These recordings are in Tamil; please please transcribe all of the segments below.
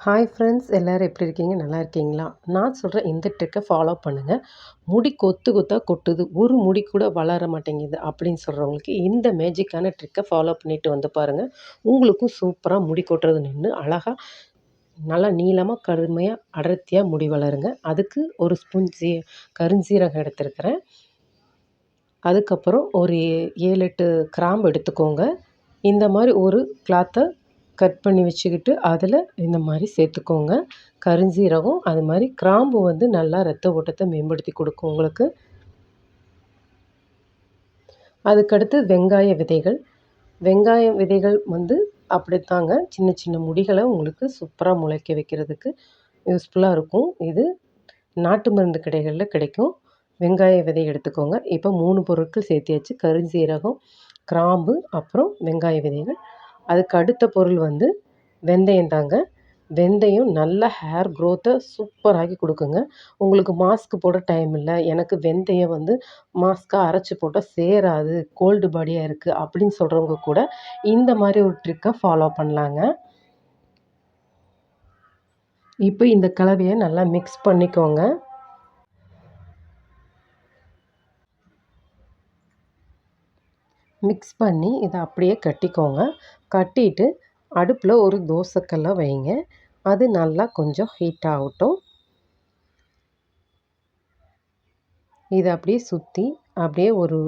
ஹாய் ஃப்ரெண்ட்ஸ், எல்லோரும் எப்படி இருக்கீங்க? நல்லா இருக்கீங்களா? நான் சொல்கிற இந்த ட்ரிக்கை ஃபாலோ பண்ணுங்கள். முடி கொத்து கொத்தாக கொட்டுது, ஒரு முடி கூட வளர மாட்டேங்குது அப்படின்னு சொல்கிறவங்களுக்கு இந்த மேஜிக்கான ட்ரிக்கை ஃபாலோ பண்ணிட்டு வந்து பாருங்கள். உங்களுக்கும் சூப்பராக முடி கொட்டுறது நின்று அழகாக நல்லா நீளமாக கருமையாக அடர்த்தியாக முடி வளருங்க. அதுக்கு ஒரு ஸ்பூன் கருஞ்சீரகம் எடுத்துருக்கிறேன். அதுக்கப்புறம் ஒரு 7-8 கிராம்பு எடுத்துக்கோங்க. இந்த மாதிரி ஒரு கிளாத்தை கட் பண்ணி வச்சுக்கிட்டு அதில் இந்த மாதிரி சேர்த்துக்கோங்க. கருஞ்சீரகம் அது மாதிரி கிராம்பு வந்து நல்லா ரத்த ஓட்டத்தை மேம்படுத்தி கொடுக்கும் உங்களுக்கு. அதுக்கடுத்து வெங்காய விதைகள். வெங்காய விதைகள் வந்து அப்படித்தாங்க சின்ன சின்ன முடிகளை உங்களுக்கு சூப்பராக முளைக்க வைக்கிறதுக்கு யூஸ்ஃபுல்லாக இருக்கும். இது நாட்டு மருந்து கடைகளில் கிடைக்கும். வெங்காய விதை எடுத்துக்கோங்க. இப்போ 3 பொருட்கள் சேர்த்தியாச்சு. கருஞ்சீரகம், கிராம்பு, அப்புறம் வெங்காய விதைகள். அதுக்கு அடுத்த பொருள் வந்து வெந்தயம் தாங்க. வெந்தயம் நல்ல ஹேர் க்ரோத்தை சூப்பராகி கொடுக்குங்க. உங்களுக்கு மாஸ்க் போட டைம் இல்லை, எனக்கு வெந்தயம் வந்து மாஸ்க்காக அரைச்சி போட்டால் சேராது, கோல்டு பாடியாக இருக்குது அப்படின்னு சொல்கிறவங்க கூட இந்த மாதிரி ஒரு ட்ரிக்கை ஃபாலோ பண்ணலாங்க. இப்போ இந்த கலவையை நல்லா மிக்ஸ் பண்ணிக்கோங்க. மிக்ஸ் பண்ணி இதை அப்படியே கட்டிக்கோங்க. கட்டிட்டு அடுப்பில் ஒரு தோசைக்கல்லை வைங்க. அது நல்லா கொஞ்சம் ஹீட் ஆகட்டும். இதை அப்படியே சுற்றி அப்படியே ஒரு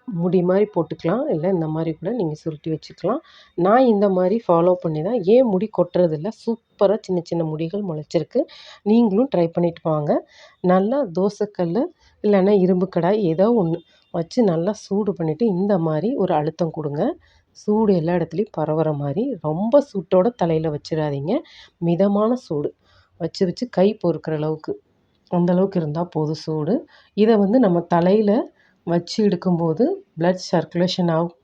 முடி மாதிரி போட்டுக்கலாம், இல்லை இந்த மாதிரி கூட நீங்கள் சுருட்டி வச்சுக்கலாம். நான் இந்த மாதிரி ஃபாலோ பண்ணி தான் ஏன் முடி கொட்டுறதில்ல, சூப்பராக சின்ன சின்ன முடிகள் முளைச்சிருக்கு. நீங்களும் ட்ரை பண்ணிட்டு வாங்க. நல்லா தோசைக்கல் இல்லைன்னா இரும்பு கடாய் ஏதோ ஒன்று வச்சு நல்லா சூடு பண்ணிவிட்டு இந்த மாதிரி ஒரு அழுத்தம் கொடுங்க. சூடு எல்லா இடத்துலையும் பரவுற மாதிரி. ரொம்ப சூட்டோட தலையில் வச்சிடாதீங்க. மிதமான சூடு வச்சு வச்சு கை பொறுக்கிற அளவுக்கு, அந்தளவுக்கு இருந்தால் போதும் சூடு. இதை வந்து நம்ம தலையில் வச்சு எடுக்கும்போது ப்ளட் சர்க்குலேஷன் ஆகும்.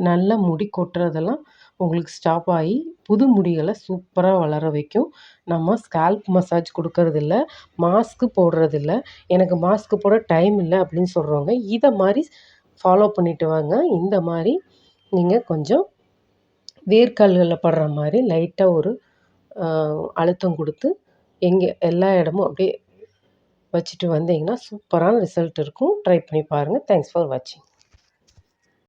நல்ல முடி கொட்டுறதெல்லாம் உங்களுக்கு ஸ்டாப் ஆகி புது முடிகளை சூப்பராக வளர வைக்கும். நம்ம ஸ்கேல்ப் மசாஜ் கொடுக்கறதில்ல, மாஸ்க்கு போடுறதில்ல. எனக்கு மாஸ்க்கு போட டைம் இல்லை அப்படின்னு சொல்கிறவங்க இதை மாதிரி ஃபாலோ பண்ணிட்டு வாங்க. இந்த மாதிரி நீங்கள் கொஞ்சம் வேர்க்கால்களில் படுற மாதிரி லைட்டாக ஒரு அழுத்தம் கொடுத்து எல்லா இடமும் அப்படியே வச்சுட்டு வந்தீங்கன்னா சூப்பரான ரிசல்ட் இருக்கும். ட்ரை பண்ணி பாருங்கள். தேங்க்ஸ் ஃபார் வாட்சிங்.